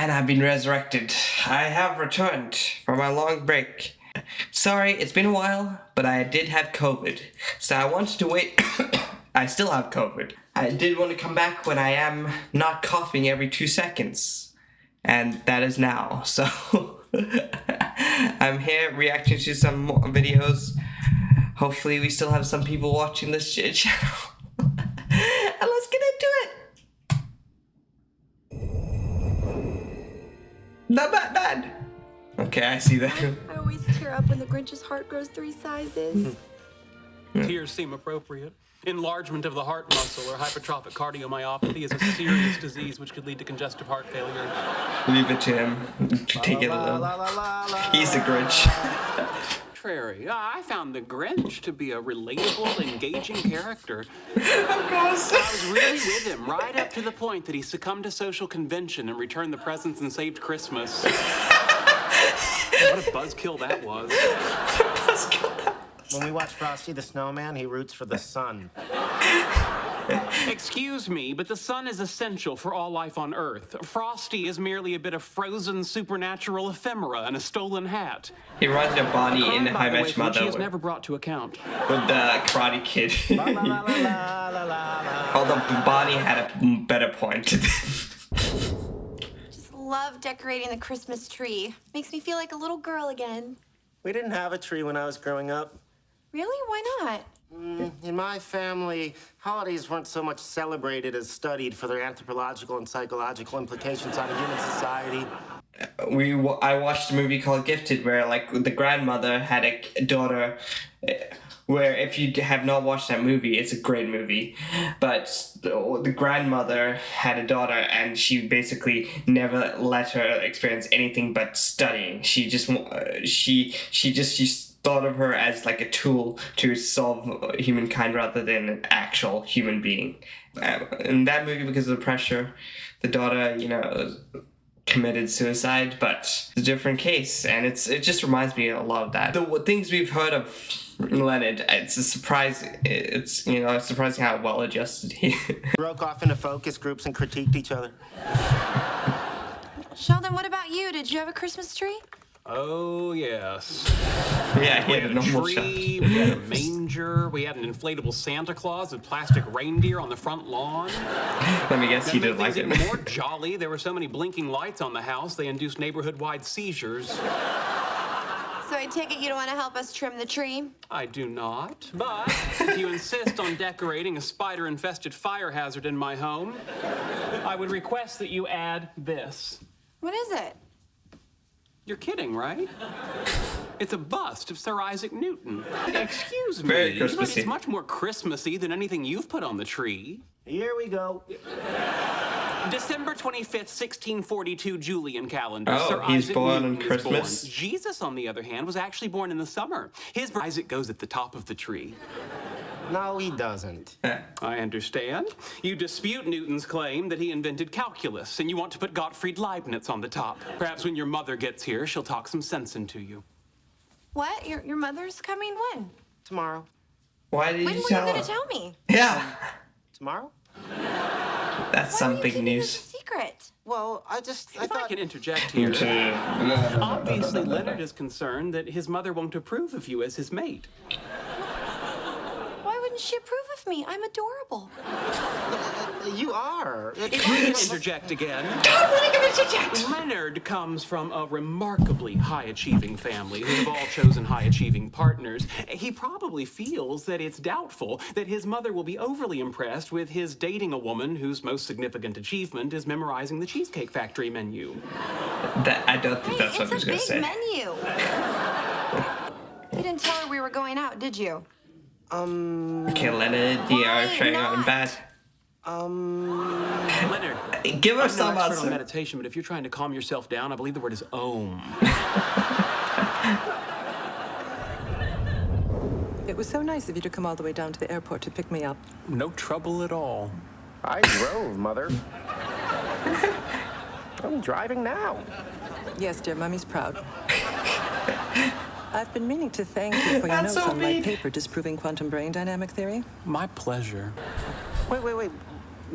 And I've been resurrected. I have returned from my long break. Sorry, it's been a while, but I did have COVID. So I wanted to wait. I still have COVID. I did want to come back when I am not coughing every 2 seconds. And that is now. So I'm here reacting to some more videos. Hopefully we still have some people watching this channel. And let's get into it. Not bad. Okay, I see that. I always tear up when the Grinch's heart grows 3 sizes. Tears seem appropriate. Enlargement of the heart muscle or hypertrophic cardiomyopathy is a serious disease which could lead to congestive heart failure. Leave it to him to take it a little. He's the Grinch. I found the Grinch to be a relatable, engaging character. Of course. I was really with him right up to the point that he succumbed to social convention and returned the presents and saved Christmas. What a buzzkill that was. When we watch Frosty the Snowman, he roots for the sun. Excuse me, but the sun is essential for all life on Earth. Frosty is merely a bit of frozen supernatural ephemera and a stolen hat. He reminds me of Bonnie in How I Met Your Mother. She is never brought to account. With the Karate Kid. Although Bonnie had a better point. Just love decorating the Christmas tree. Makes me feel like a little girl again. We didn't have a tree when I was growing up. Really? Why not? In my family, holidays weren't so much celebrated as studied for their anthropological and psychological implications on human society. I watched a movie called Gifted where like the grandmother had a daughter where if you have not watched that movie, it's a great movie. But the grandmother had a daughter and she basically never let her experience anything but studying. She just thought of her as like a tool to solve humankind rather than an actual human being. In that movie, because of the pressure, the daughter, committed suicide, but it's a different case, and it just reminds me a lot of that. The things we've heard of Leonard, it's a surprise. It's surprising how well adjusted he Broke off into focus groups and critiqued each other. Sheldon, what about you? Did you have a Christmas tree? Oh, yes. Yeah, he had a normal tree, we had a manger, we had an inflatable Santa Claus with plastic reindeer on the front lawn. Let me guess, he didn't like it. More jolly, there were so many blinking lights on the house, they induced neighborhood-wide seizures. So I take it you don't want to help us trim the tree? I do not, but if you insist on decorating a spider-infested fire hazard in my home, I would request that you add this. What is it? You're kidding, right? It's a bust of Sir Isaac Newton. Excuse me, Very but Christmassy. it's much more Christmassy than anything you've put on the tree. Here we go. December 25th, 1642 Julian calendar. Oh, Sir he's Isaac born on Newton was Christmas? born. Jesus, on the other hand, was actually born in the summer. Isaac goes at the top of the tree. No, he doesn't. I understand. You dispute Newton's claim that he invented calculus, and you want to put Gottfried Leibniz on the top. Perhaps when your mother gets here, she'll talk some sense into you. What? Your mother's coming when? Tomorrow. Why did When you were you tell going her? to tell me? Yeah, Tomorrow? that's Why some are you big keeping news. this a secret? Well, I If I thought... can interject here. Obviously, Leonard is concerned that his mother won't approve of you as his mate. Why wouldn't she approve of me? I'm adorable. You are. If I can interject again. Leonard comes from a remarkably high-achieving family who have all chosen high-achieving partners. He probably feels that it's doubtful that his mother will be overly impressed with his dating a woman whose most significant achievement is memorizing the Cheesecake Factory menu. I don't think that's what he was It's a going to say. big menu. You didn't tell her we were going out, did you? Okay, Leonard, you are Why trying on not? bad. Leonard, Give her I'm some no expert on answer. meditation, but if you're trying to calm yourself down, I believe the word is Om. It was so nice of you to come all the way down to the airport to pick me up. No trouble at all. I drove, Mother. I'm driving now. Yes, dear, Mummy's proud. I've been meaning to thank you for your That's notes so on my mean. paper disproving quantum brain dynamic theory. My pleasure. Wait.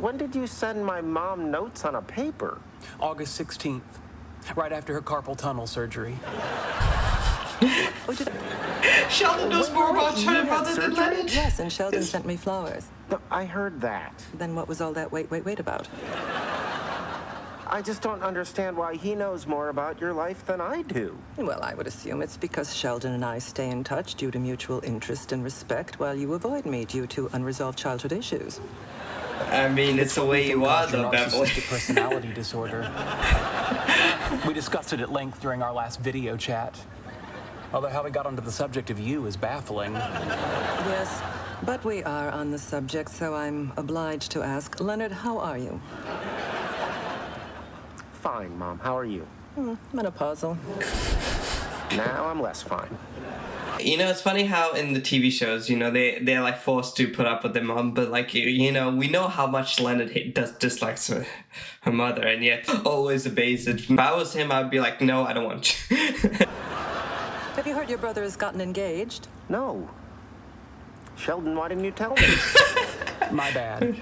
When did you send my mom notes on a paper? August 16th, right after her carpal tunnel surgery. Sheldon knows more about her brother than Leonard. Yes, and Sheldon sent me flowers. No, I heard that. Then what was all that wait about? I just don't understand why he knows more about your life than I do. Well, I would assume it's because Sheldon and I stay in touch due to mutual interest and respect, while you avoid me due to unresolved childhood issues. I mean, it's the way you are, though, Beverly. Narcissistic personality disorder. We discussed it at length during our last video chat. Although how we got onto the subject of you is baffling. Yes, but we are on the subject, so I'm obliged to ask. Leonard, how are you? Fine, Mom. How are you? Menopausal. Now I'm less fine. You know, it's funny how in the TV shows, you know, they're like forced to put up with their mom, but like, you know, we know how much Leonard dislikes her mother, and yet always obeys it. If I was him, I'd be like, no, I don't want you. Have you heard your brother has gotten engaged? No. Sheldon, why didn't you tell me? My bad.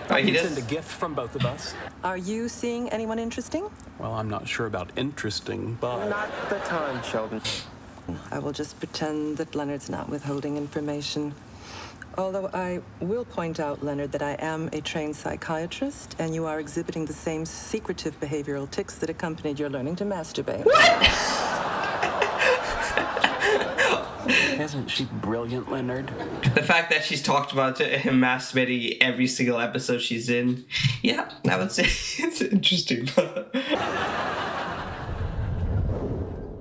Oh, he He does? sent a gift from both of us. Are you seeing anyone interesting? Well, I'm not sure about interesting, but... Not the time, Sheldon. I will just pretend that Leonard's not withholding information. Although I will point out, Leonard, that I am a trained psychiatrist, and you are exhibiting the same secretive behavioral tics that accompanied your learning to masturbate. Isn't she brilliant, Leonard? The fact that she's talked about him masturbating every single episode she's in, yeah, I would say it's interesting.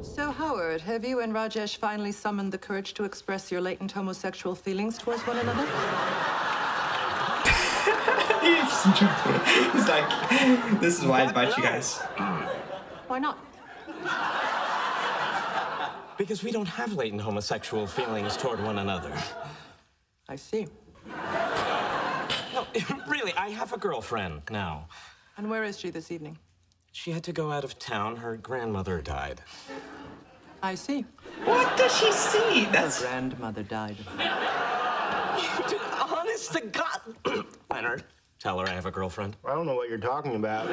So, Howard, have you and Rajesh finally summoned the courage to express your latent homosexual feelings towards one another? He's like, this is why I invite you guys. Why not? Because we don't have latent homosexual feelings toward one another. I see. No, really, I have a girlfriend now. And where is she this evening? She had to go out of town. Her grandmother died. I see. What does she see? That's Her grandmother died. Honest to God. Leonard, tell her I have a girlfriend. I don't know what you're talking about.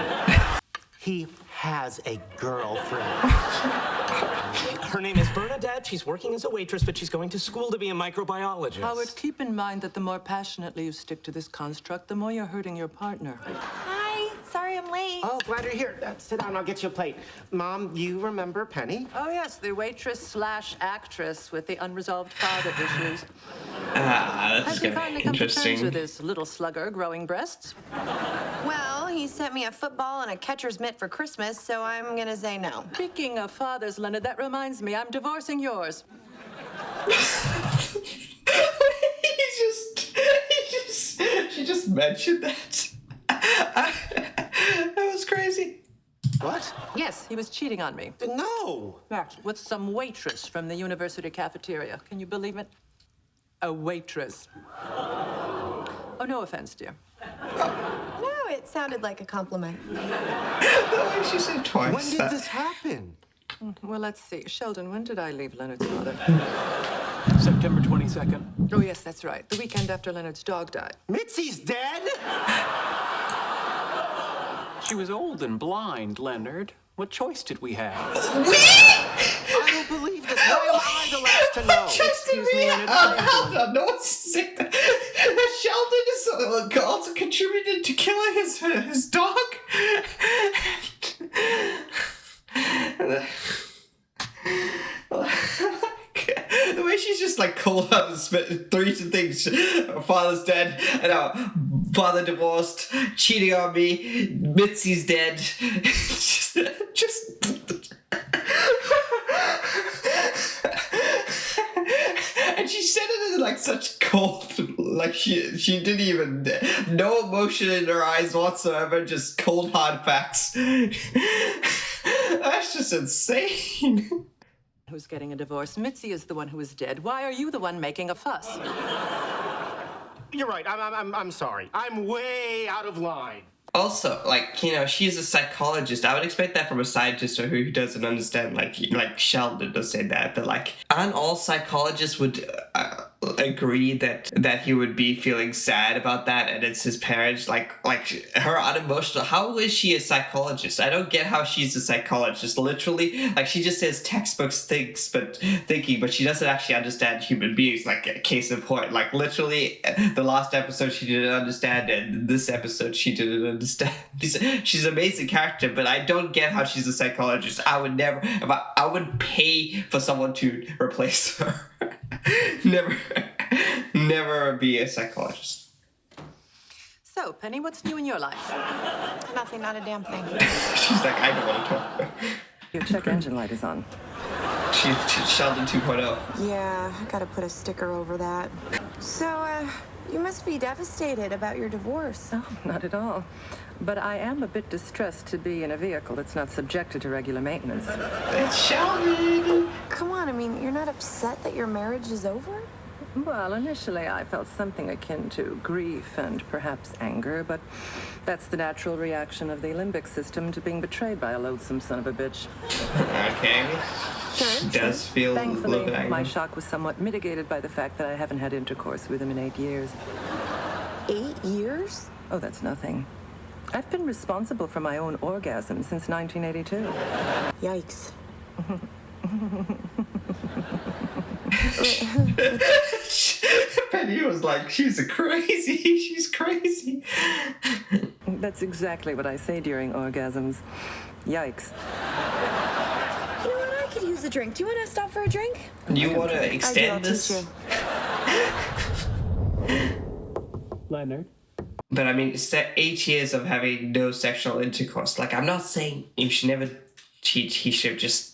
He has a girlfriend. Her name is Bernadette. She's working as a waitress, but she's going to school to be a microbiologist. Howard, keep in mind that the more passionately you stick to this construct, the more you're hurting your partner. Hi, sorry I'm late. Oh, glad you're here. Sit down, I'll get you a plate. Mom, you remember Penny? Oh, yes, the waitress/actress with the unresolved father issues. that's Has he gonna finally be come to terms interesting. with his little slugger growing breasts? Well, he sent me a football and a catcher's mitt for Christmas, so I'm gonna say no. Speaking of fathers, Leonard, that reminds me, I'm divorcing yours. She just mentioned that. That was crazy. What? Yes, he was cheating on me. No! With some waitress from the university cafeteria. Can you believe it? A waitress. Oh, no offense, dear. No, it sounded like a compliment. She said twice. When did this happen? Well, let's see. Sheldon, when did I leave Leonard's mother? September 22nd. Oh, yes, that's right. The weekend after Leonard's dog died. Mitzi's dead? She was old and blind, Leonard. What choice did we have? I don't believe this. Why am I the last to know? Excuse me, Leonard. No one's sick. Sheldon is also contributed to killing his dog. The way she's just like cold out and spit three things: father's dead, and now father divorced, cheating on me, Mitzi's dead. just. And she said it in like such cold, like she didn't even, no emotion in her eyes whatsoever, just cold hard facts. That's just insane. Who's getting a divorce? Mitzi is the one who is dead. Why are you the one making a fuss? You're right. I'm sorry. I'm way out of line. Also, like, you know, she's a psychologist. I would expect that from a scientist or who doesn't understand, like Sheldon does say that, but like, aren't all psychologists would agree that he would be feeling sad about that, and it's his parents. Like her unemotional. How is she a psychologist? I don't get how she's a psychologist. Literally, like she just says textbooks thinking, but she doesn't actually understand human beings. Like a case in point. Like literally, the last episode she didn't understand, and this episode she didn't understand. She's an amazing character, but I don't get how she's a psychologist. I would never. I would pay for someone to replace her. Never be a psychologist. So, Penny, what's new in your life? Nothing, not a damn thing. She's like, I don't want to talk. Your check engine light is on. She's Sheldon 2.0. Yeah, I gotta put a sticker over that. So, you must be devastated about your divorce. Oh, not at all. But I am a bit distressed to be in a vehicle that's not subjected to regular maintenance. It's Sheldon. Come on, I mean, you're not upset that your marriage is over? Well, initially I felt something akin to grief and perhaps anger, but that's the natural reaction of the limbic system to being betrayed by a loathsome son of a bitch. Okay. She does feel a little bit Thankfully, angry. my shock was somewhat mitigated by the fact that I haven't had intercourse with him in 8 years. 8 years? Oh, that's nothing. I've been responsible for my own orgasm since 1982. Yikes. Penny was like, she's crazy. That's exactly what I say during orgasms. Yikes. You know what? I could use a drink. Do you want to stop for a drink? You want to extend I'll this? teach Leonard? But I mean, it's 8 years of having no sexual intercourse. Like, I'm not saying you should never cheat. He should have just,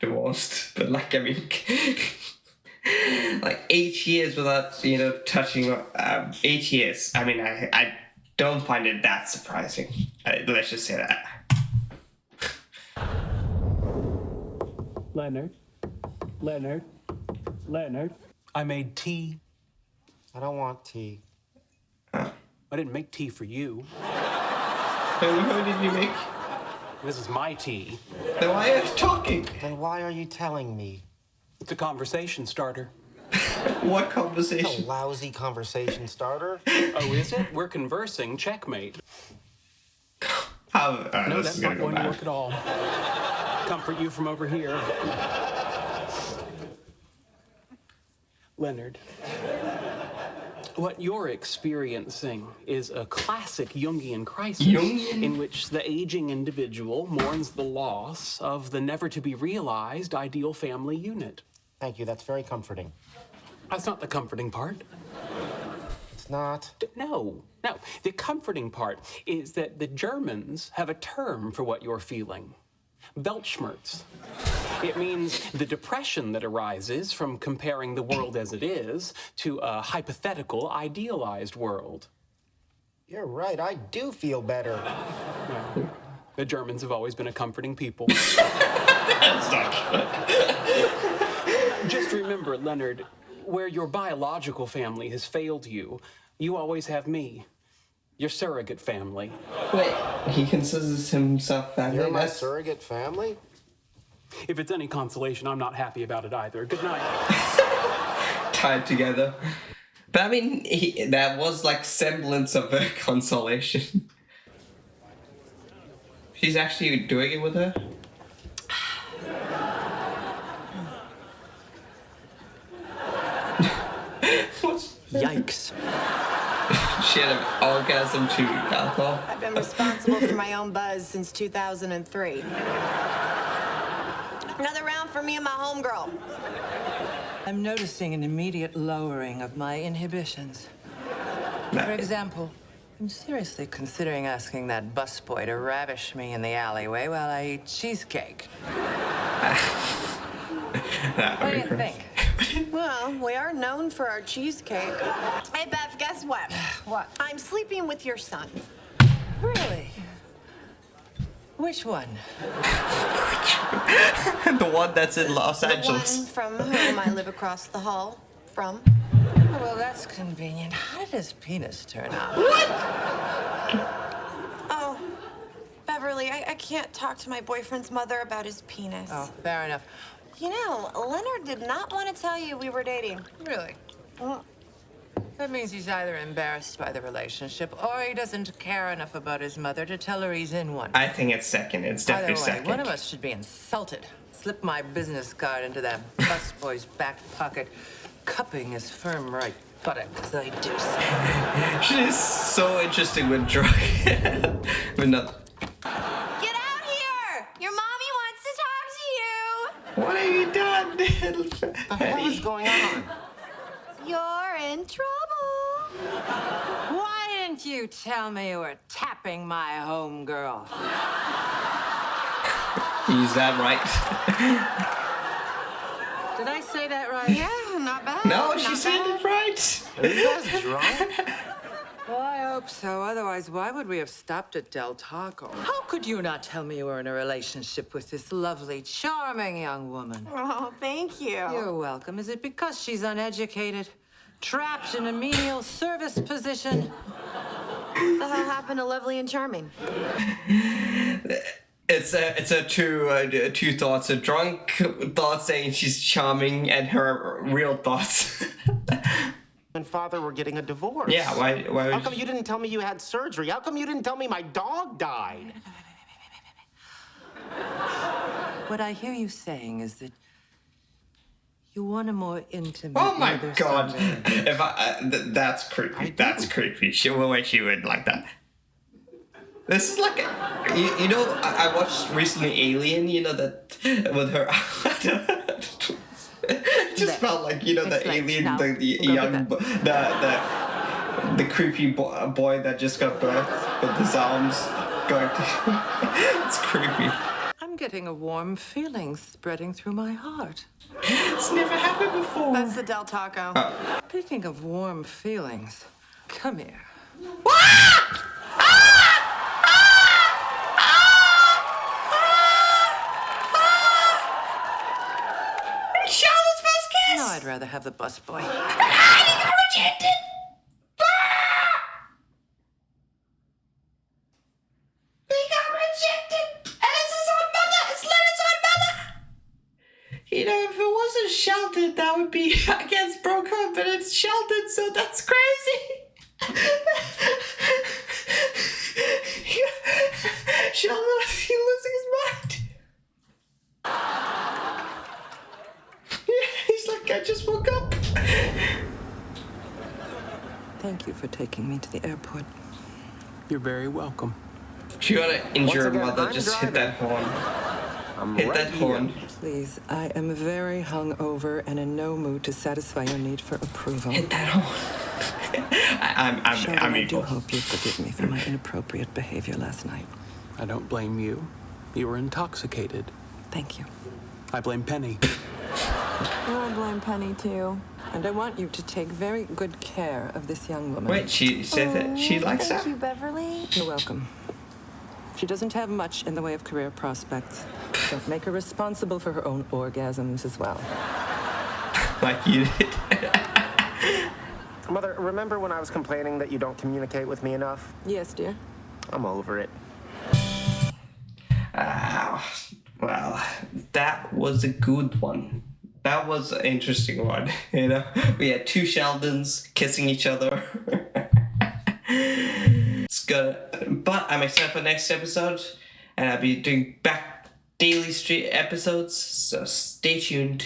divorced. But like, I mean, like 8 years without, touching. 8 years. I mean, I don't find it that surprising. Let's just say that. Leonard? I made tea. I don't want tea. I didn't make tea for you. Who did you make? This is my tea. Then why are you talking? Then why are you telling me? It's a conversation starter. What It's a conversation? lousy conversation starter. Oh, is it? We're conversing. Checkmate. How? No, this that's is not gonna go going to bad. work at all. Comfort you from over here. Leonard, what you're experiencing is a classic Jungian crisis in which the aging individual mourns the loss of the never-to-be-realized ideal family unit. Thank you, that's very comforting. That's not the comforting part. It's not. No. The comforting part is that the Germans have a term for what you're feeling. Weltschmerz. It means the depression that arises from comparing the world as it is to a hypothetical, idealized world. You're right, I do feel better. Well, the Germans have always been a comforting people. That's not true. Just remember, Leonard, where your biological family has failed you, you always have me. Your surrogate family. Wait, he considers himself family? You're my That's- surrogate family? If it's any consolation, I'm not happy about it either. Good night. Tied together. But I mean, that was like semblance of a consolation. She's actually doing it with her? Yikes. She had an orgasm to alcohol. I've been responsible for my own buzz since 2003. Another round for me and my homegirl. I'm noticing an immediate lowering of my inhibitions. For example, I'm seriously considering asking that busboy to ravish me in the alleyway while I eat cheesecake. That What would do be you great. think? Well, we are known for our cheesecake. Hey, Bev, guess what? What? I'm sleeping with your son. Really? Which one? The one that's in Los The Angeles. one from whom I live across the hall from. Oh, well, that's convenient. How did his penis turn out? Oh, Beverly, I can't talk to my boyfriend's mother about his penis. Oh, fair enough. You know, Leonard did not want to tell you we were dating. Really? That means he's either embarrassed by the relationship or he doesn't care enough about his mother to tell her he's in one. I think it's second. It's definitely By the way, second. one of us should be insulted. Slip my business card into that busboy's back pocket, cupping his firm right buttock as I do so. She's so interesting with drug. But not. Get out here! Your mommy wants to talk to you! What have you done? What the hell is going on? You're in trouble. Why didn't you tell me you were tapping my homegirl? Is that right? Did I say that right? Yeah, not bad. No, she said it right. Are you guys drunk? Well, I hope so. Otherwise, why would we have stopped at Del Taco? How could you not tell me you were in a relationship with this lovely, charming young woman? Oh, thank you. You're welcome. Is it because she's uneducated, trapped in a menial service position? The hell happened to Lovely and Charming? It's a two thoughts: a drunk thought saying she's charming, and her real thoughts. And father were getting a divorce. Yeah, why? How come you didn't tell me you had surgery? How come you didn't tell me my dog died? What I hear you saying is that you want a more intimate. Oh my mother-son god! relationship. If that's creepy. That's creepy. She would like that. This is like, you know, I watched recently Alien. You know that with her. It just felt like, you know, the Explain. alien, No. the Go with young, that. the creepy boy that just got birthed with his arms going to. It's creepy. I'm getting a warm feeling spreading through my heart. It's never happened before. That's the Del Taco. Speaking of warm feelings, come here. Sheldon's first kiss. No, I'd rather have the busboy. He got rejected. He got rejected, and it's his own mother. It's Leonard's own mother. You know, if it wasn't Sheldon, that would be against broken, but it's Sheldon, so that's crazy. Sheldon, is he losing his mind? He's like, I just woke up. Thank you for taking me to the airport. You're very welcome. If you want to injure your Once again, mother, I'm just hit driving. that horn. I'm Hit right that here. horn. Please, I am very hungover and in no mood to satisfy your need for approval. Hit that horn. Sheldon, I'm I do evil. hope you forgive me for my inappropriate behavior last night. I don't blame you. You were intoxicated. Thank you. I blame Penny. I blame Penny, too. And I want you to take very good care of this young woman. Wait, she said that she likes Thank that? you, Beverly. You're welcome. She doesn't have much in the way of career prospects. Don't make her responsible for her own orgasms as well. Like you did. Mother, remember when I was complaining that you don't communicate with me enough? Yes, dear. I'm over it. Well, that was a good one. That was an interesting one. You know, we had two Sheldons kissing each other. It's good, but I'm excited for next episode, and I'll be doing back daily street episodes. So stay tuned.